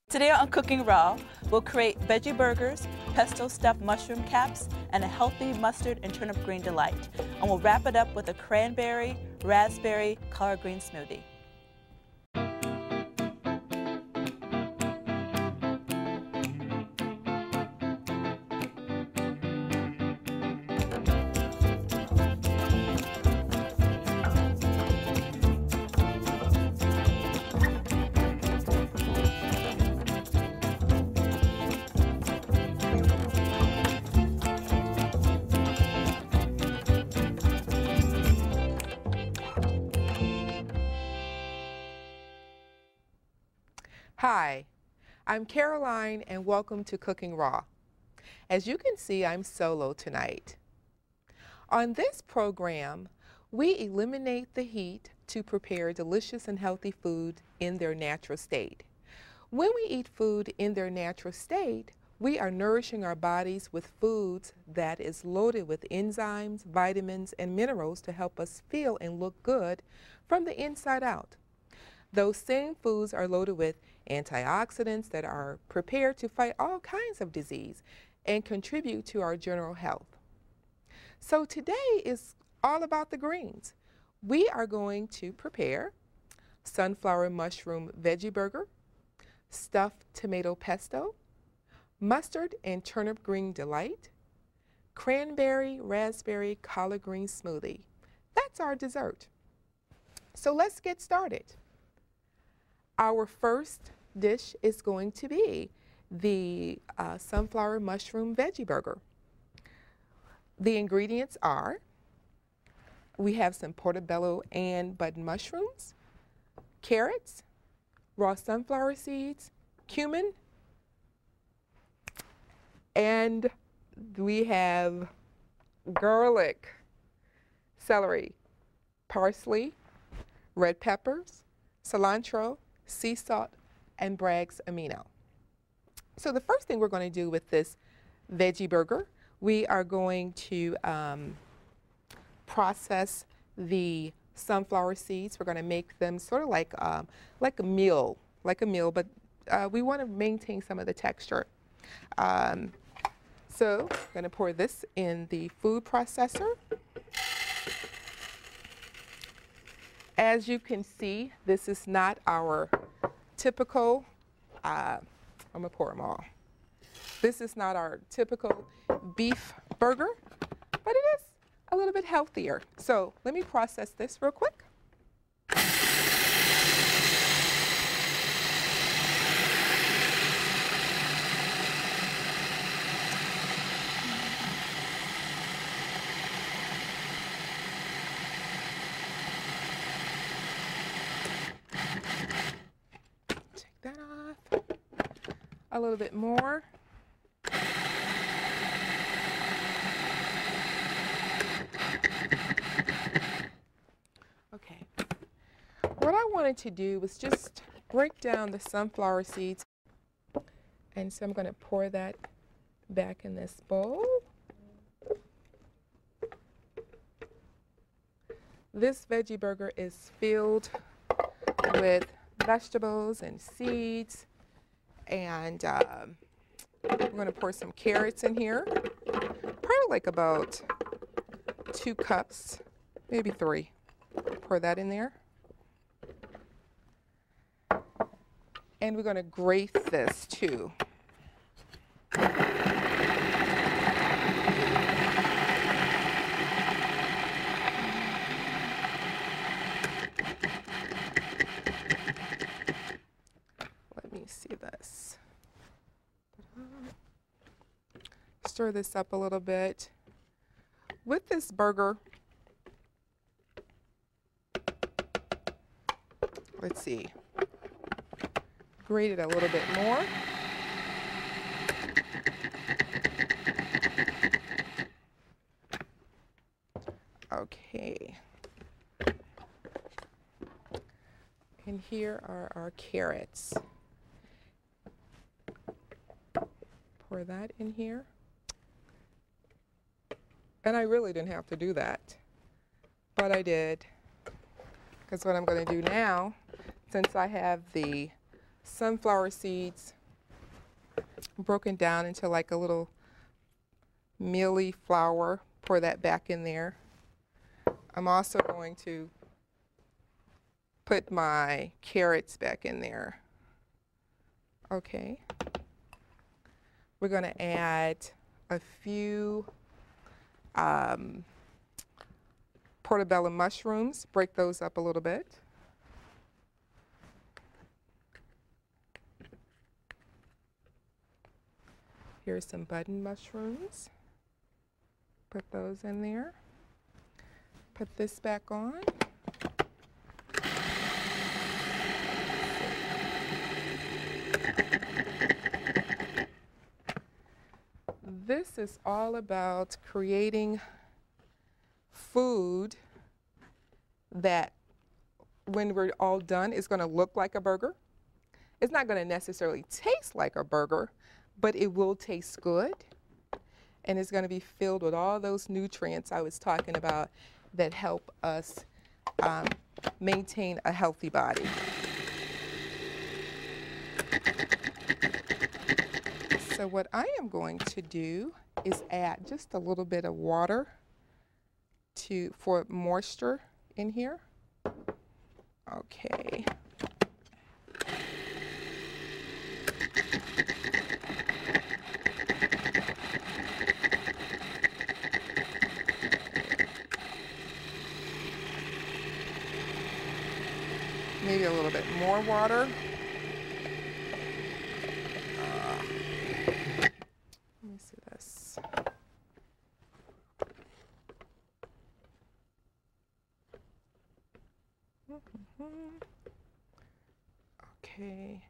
Today on Cooking Raw, we'll create veggie burgers, pesto stuffed mushroom caps, and a healthy mustard and turnip green delight. And we'll wrap it up with a cranberry, raspberry, collard green smoothie. Hi, I'm Caroline and welcome to Cooking Raw. As you can see, I'm solo tonight. On this program, we eliminate the heat to prepare delicious and healthy food in their natural state. When we eat food in their natural state, we are nourishing our bodies with foods that is loaded with enzymes, vitamins, and minerals to help us feel and look good from the inside out. Those same foods are loaded with antioxidants that are prepared to fight all kinds of disease and contribute to our general health. So today is all about the greens. We are going to prepare sunflower mushroom veggie burger, stuffed tomato pesto, mustard and turnip green delight, cranberry, raspberry, collard green smoothie. That's our dessert. So let's get started. Our first dish is going to be the sunflower mushroom veggie burger. The ingredients are, we have some portobello and button mushrooms, carrots, raw sunflower seeds, cumin, and we have garlic, celery, parsley, red peppers, cilantro, sea salt, and Bragg's amino. So the first thing we're going to do with this veggie burger, we are going to process the sunflower seeds. We're going to make them sort of like a meal, but we want to maintain some of the texture. So I'm going to pour this in the food processor. As you can see, this is not our typical, I'm going to pour them all. This is not our typical beef burger, but it is a little bit healthier. So let me process this real quick. That off a little bit more. Okay. What I wanted to do was just break down the sunflower seeds. And so I'm going to pour that back in this bowl. This veggie burger is filled with vegetables and seeds, and we're going to pour some carrots in here, probably like about 2 cups, maybe 3. Pour that in there, and we're going to grate this too. See this. Stir this up a little bit. With this burger, let's see, grate it a little bit more. Okay. And here are our carrots. Pour that in here. And I really didn't have to do that, but I did. Because what I'm going to do now, since I have the sunflower seeds broken down into like a little mealy flour. Pour that back in there. I'm also going to put my carrots back in there. Okay. We're going to add a few portobello mushrooms. Break those up a little bit. Here's some button mushrooms. Put those in there. Put this back on. This is all about creating food that when we're all done is going to look like a burger. It's not going to necessarily taste like a burger, but it will taste good. And it's going to be filled with all those nutrients I was talking about that help us maintain a healthy body. So what I am going to do is add just a little bit of water for moisture in here. Okay. Maybe a little bit more water. Let me see this. Okay.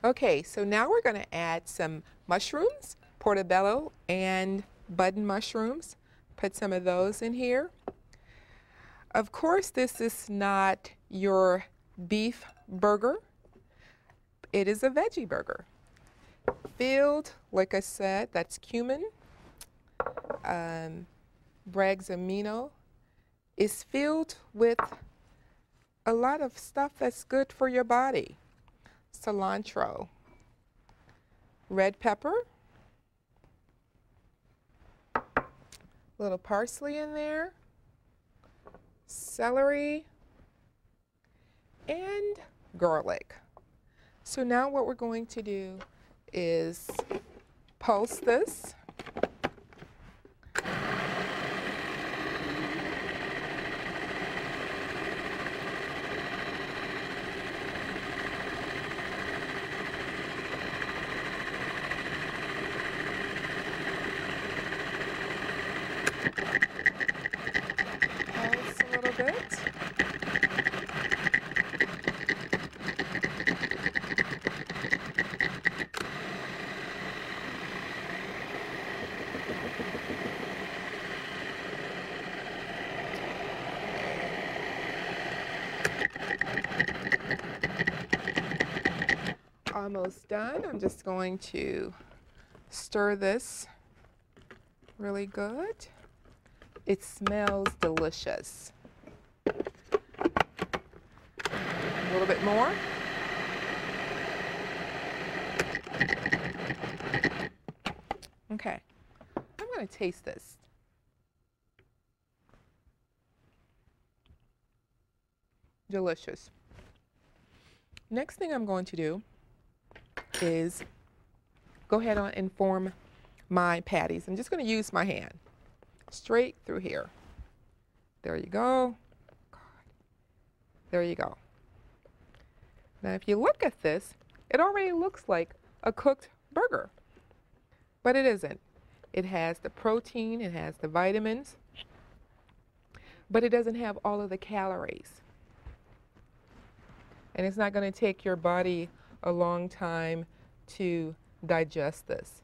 Okay, so now we're going to add some mushrooms, portobello and button mushrooms. Put some of those in here. Of course, this is not your beef burger. It is a veggie burger. Filled, like I said, that's cumin. Bragg's amino is filled with a lot of stuff that's good for your body. Cilantro, red pepper, little parsley in there, celery, and garlic. So now what we're going to do is pulse this. Pulse a little bit. Almost done. I'm just going to stir this really good. It smells delicious. A little bit more. Okay, I'm going to taste this. Delicious. Next thing I'm going to do is go ahead on and form my patties. I'm just going to use my hand straight through here. There you go. There you go. Now if you look at this, it already looks like a cooked burger, but it isn't. It has the protein, it has the vitamins, but it doesn't have all of the calories. And it's not going to take your body a long time to digest this.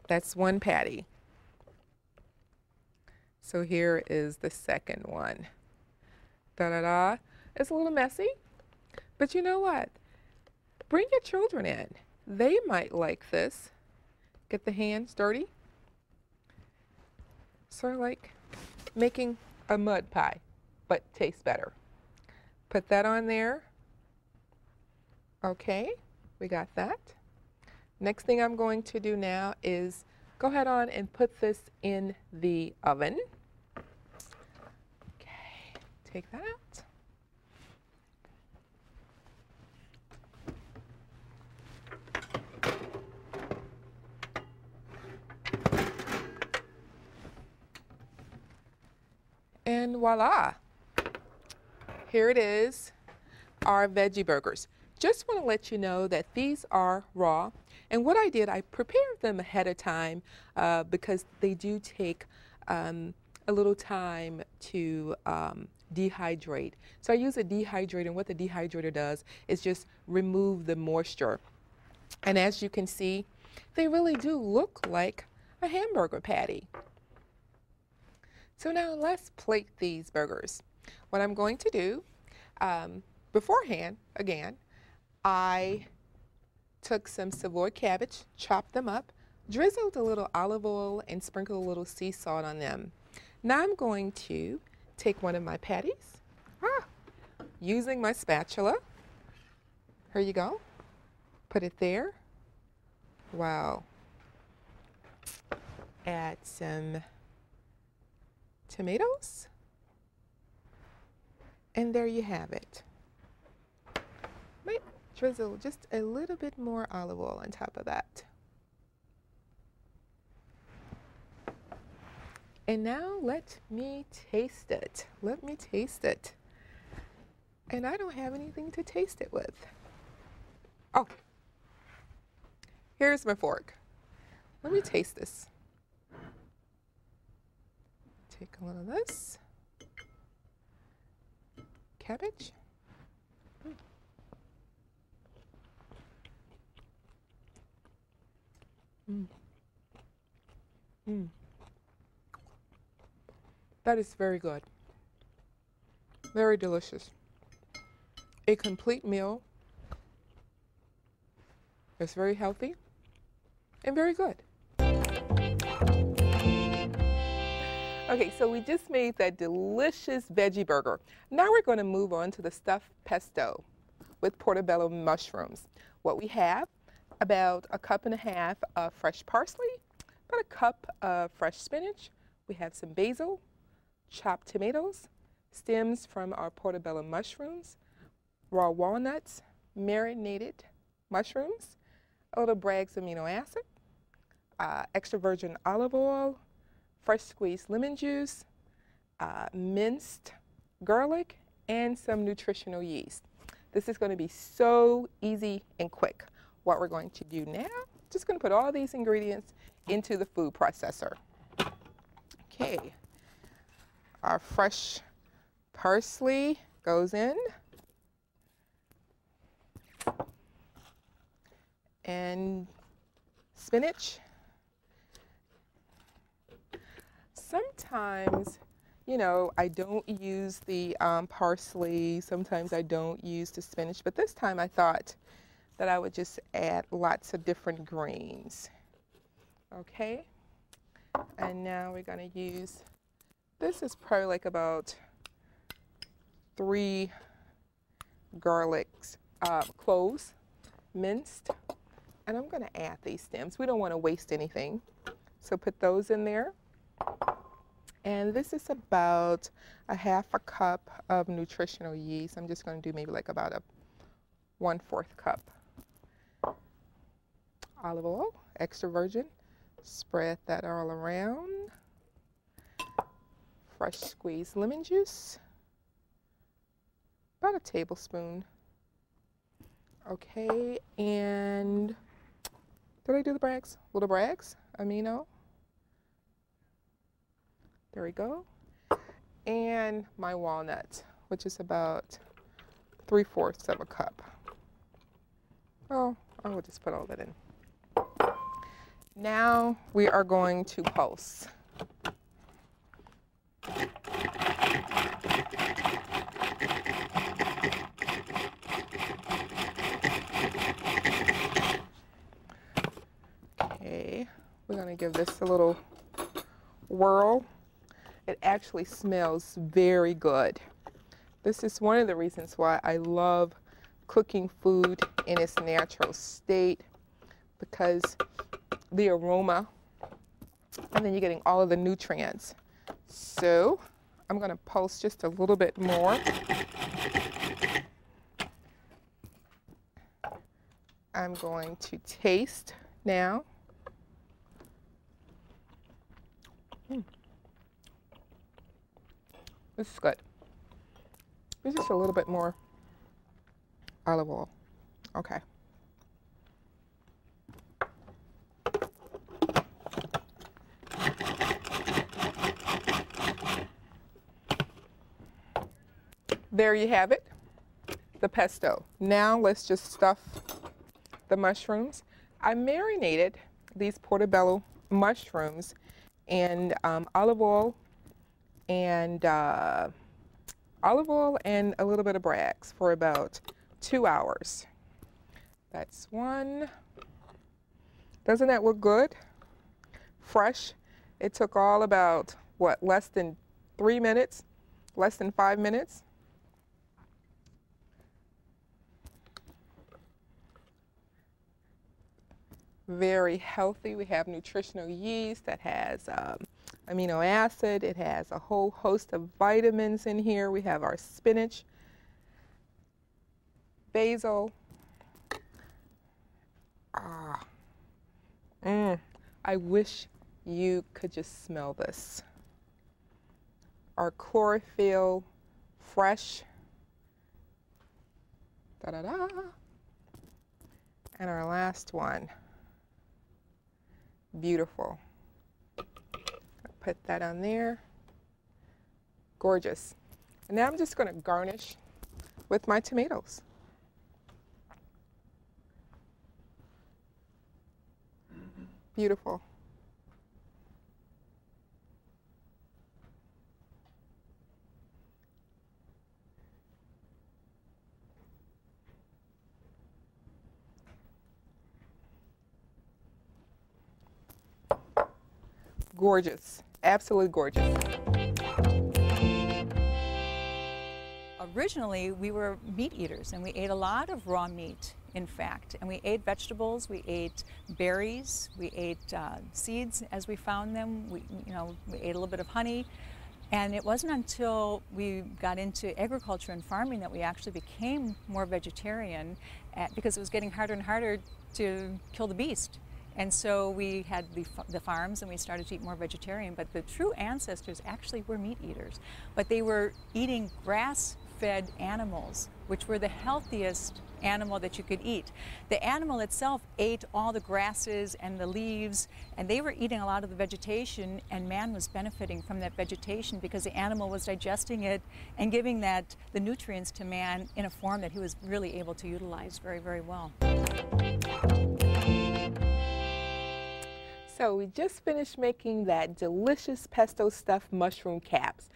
That's one patty. So here is the second one. Da-da-da. It's a little messy, but you know what? Bring your children in. They might like this. Get the hands dirty. Sort of like making a mud pie, but tastes better. Put that on there. Okay, we got that. Next thing I'm going to do now is go ahead on and put this in the oven. Okay, take that out. And voila, here it is, our veggie burgers. Just want to let you know that these are raw. And what I did, I prepared them ahead of time because they do take a little time to dehydrate. So I use a dehydrator, and what the dehydrator does is just remove the moisture. And as you can see, they really do look like a hamburger patty. So now let's plate these burgers. What I'm going to do, beforehand, again, I took some Savoy cabbage, chopped them up, drizzled a little olive oil, and sprinkled a little sea salt on them. Now I'm going to take one of my patties, using my spatula. Here you go. Put it there. Wow. Add some tomatoes, and there you have it. Might drizzle just a little bit more olive oil on top of that. And now let me taste it. Let me taste it. And I don't have anything to taste it with. Oh, here's my fork. Let me taste this. Take a little of this. Cabbage. That is very good. Very delicious. A complete meal. It's very healthy and very good. Okay, so we just made that delicious veggie burger. Now we're going to move on to the stuffed pesto with portobello mushrooms. What we have, about 1.5 cups of fresh parsley, about 1 cup of fresh spinach. We have some basil, chopped tomatoes, stems from our portobello mushrooms, raw walnuts, marinated mushrooms, a little Bragg's amino acid, extra virgin olive oil, fresh squeezed lemon juice, minced garlic, and some nutritional yeast. This is going to be so easy and quick. What we're going to do now, just going to put all these ingredients into the food processor. Okay, our fresh parsley goes in, and spinach. Sometimes, you know, I don't use the parsley, sometimes I don't use the spinach, but this time I thought that I would just add lots of different greens. Okay, and now we're going to use, this is probably like about 3 cloves, minced, and I'm going to add these stems. We don't want to waste anything, so put those in there. And this is about 1/2 cup of nutritional yeast. I'm just going to do maybe like about a 1/4 cup. Olive oil, extra virgin. Spread that all around. Fresh squeezed lemon juice, about 1 tablespoon. Okay, and did I do the Bragg's? Little Bragg's amino. There we go. And my walnut, which is about 3/4 of a cup. Oh, I will just put all that in. Now we are going to pulse. Okay, we're going to give this a little whirl. It actually smells very good. This is one of the reasons why I love cooking food in its natural state because the aroma, and then you're getting all of the nutrients. So I'm going to pulse just a little bit more. I'm going to taste now. This is good. There's just a little bit more olive oil. Okay. There you have it, the pesto. Now let's just stuff the mushrooms. I marinated these portobello mushrooms in olive oil and a little bit of Bragg's for about 2 hours. That's one. Doesn't that look good? Fresh. It took all about, what, less than 3 minutes? Less than 5 minutes? Very healthy. We have nutritional yeast that has amino acid. It has a whole host of vitamins in here. We have our spinach, basil. I wish you could just smell this. Our chlorophyll, fresh. Da-da-da. And our last one. Beautiful. Put that on there. Gorgeous. And now I'm just going to garnish with my tomatoes. Beautiful. Gorgeous, absolutely gorgeous. Originally, we were meat eaters, and we ate a lot of raw meat, in fact. And we ate vegetables, we ate berries, we ate seeds as we found them. We ate a little bit of honey. And it wasn't until we got into agriculture and farming that we actually became more vegetarian, because it was getting harder and harder to kill the beast. And so we had the farms, and we started to eat more vegetarian. But the true ancestors actually were meat eaters. But they were eating grass-fed animals, which were the healthiest animal that you could eat. The animal itself ate all the grasses and the leaves, and they were eating a lot of the vegetation, and man was benefiting from that vegetation because the animal was digesting it and giving the nutrients to man in a form that he was really able to utilize very, very well. So we just finished making that delicious pesto stuffed mushroom caps,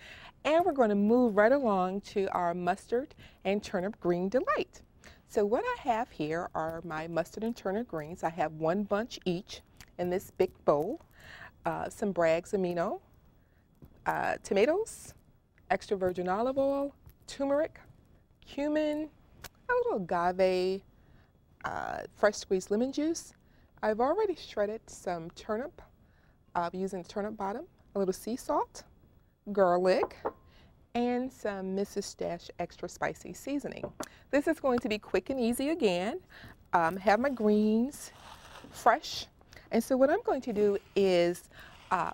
and we're going to move right along to our mustard and turnip green delight. So what I have here are my mustard and turnip greens. I have 1 bunch each in this big bowl, some Bragg's amino, tomatoes, extra virgin olive oil, turmeric, cumin, a little agave, fresh squeezed lemon juice. I've already shredded some turnip using turnip bottom, a little sea salt, garlic, and some Mrs. Dash extra spicy seasoning. This is going to be quick and easy again. Have my greens fresh. And so what I'm going to do is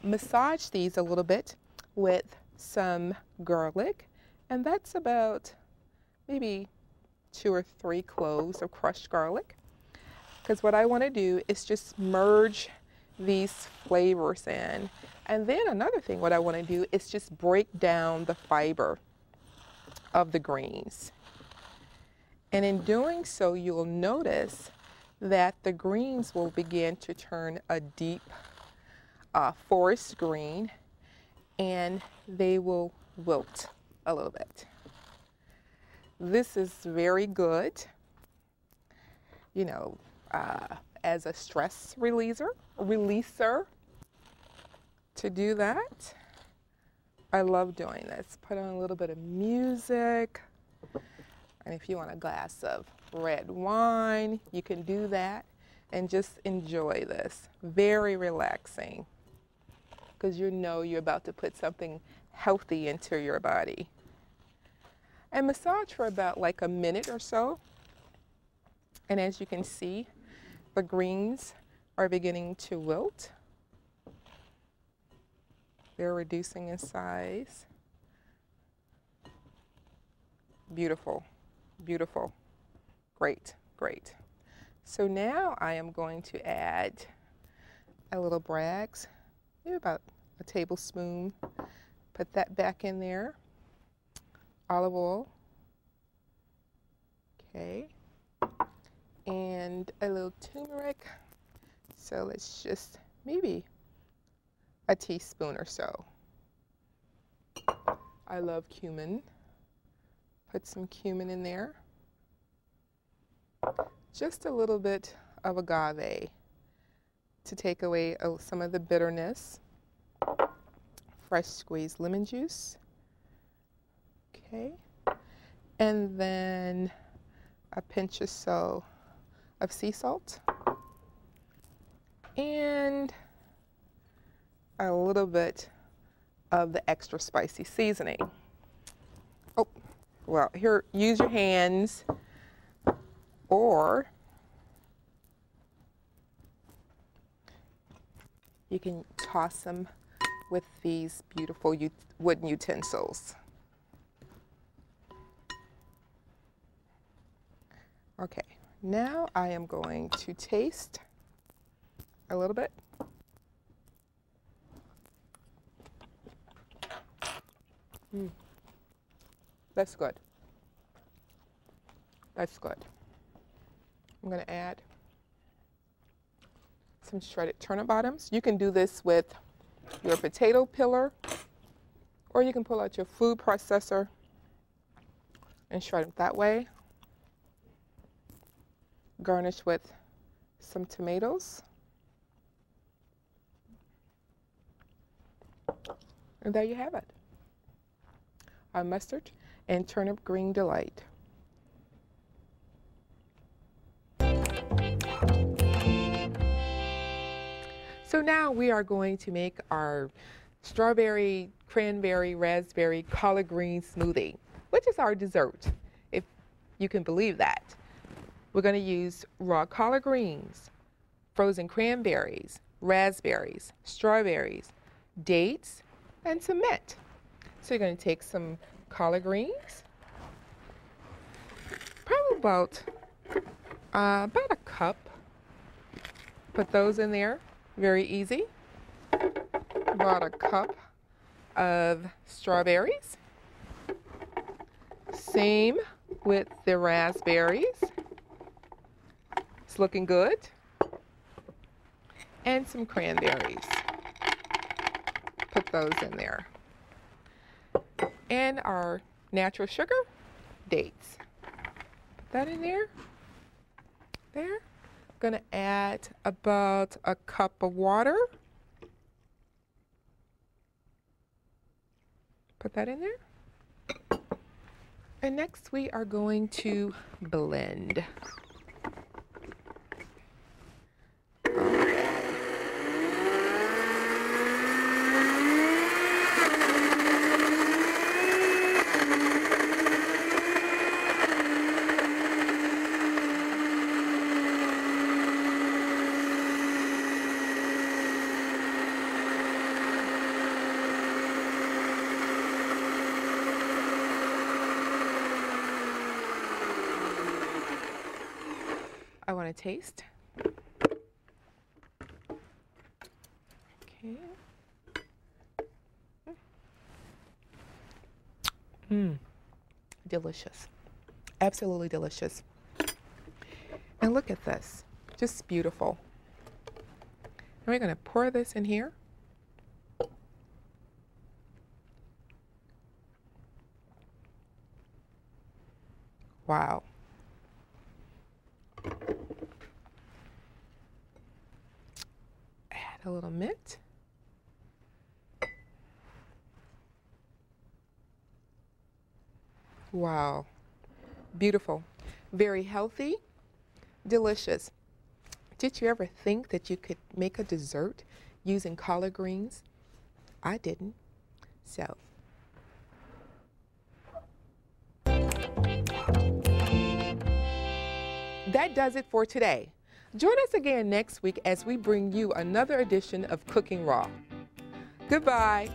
massage these a little bit with some garlic. And that's about maybe 2 or 3 cloves of crushed garlic. Because what I want to do is just merge these flavors in. And then another thing what I want to do is just break down the fiber of the greens. And in doing so, you'll notice that the greens will begin to turn a deep forest green, and they will wilt a little bit. This is very good, as a stress releaser to do that. I love doing this. Put on a little bit of music, and if you want a glass of red wine. You can do that and just enjoy this. Very relaxing because you know you're about to put something healthy into your body. And massage for about like a minute or so. And as you can see, the greens are beginning to wilt. They're reducing in size. Beautiful, beautiful. Great, great. So now I am going to add a little Bragg's, maybe about a tablespoon. Put that back in there. Olive oil. Okay. And a little turmeric. So let's just maybe a teaspoon or so. I love cumin. Put some cumin in there. Just a little bit of agave to take away some of the bitterness. Fresh squeezed lemon juice. Okay. And then a pinch or so of sea salt. And a little bit of the extra spicy seasoning. Oh, well, here, use your hands, or you can toss them with these beautiful wooden utensils. Okay, now I am going to taste a little bit. That's good. That's good. I'm going to add some shredded turnip bottoms. You can do this with your potato peeler, or you can pull out your food processor and shred it that way. Garnish with some tomatoes. And there you have it. Our mustard and turnip green delight. So now we are going to make our strawberry, cranberry, raspberry, collard green smoothie, which is our dessert, if you can believe that. We're going to use raw collard greens, frozen cranberries, raspberries, strawberries, dates, and some mint. So you're going to take some collard greens, probably about a cup. Put those in there, very easy. About a cup of strawberries. Same with the raspberries. It's looking good. And some cranberries. Put those in there. And our natural sugar, dates. Put that in there. There. Gonna add about a cup of water. Put that in there. And next we are going to blend. I want to taste. Okay. Delicious. Absolutely delicious. And look at this. Just beautiful. And we're going to pour this in here. Wow. Add a little mint. Wow. Beautiful. Very healthy, delicious. Did you ever think that you could make a dessert using collard greens? I didn't. So. That does it for today. Join us again next week as we bring you another edition of Cooking Raw. Goodbye.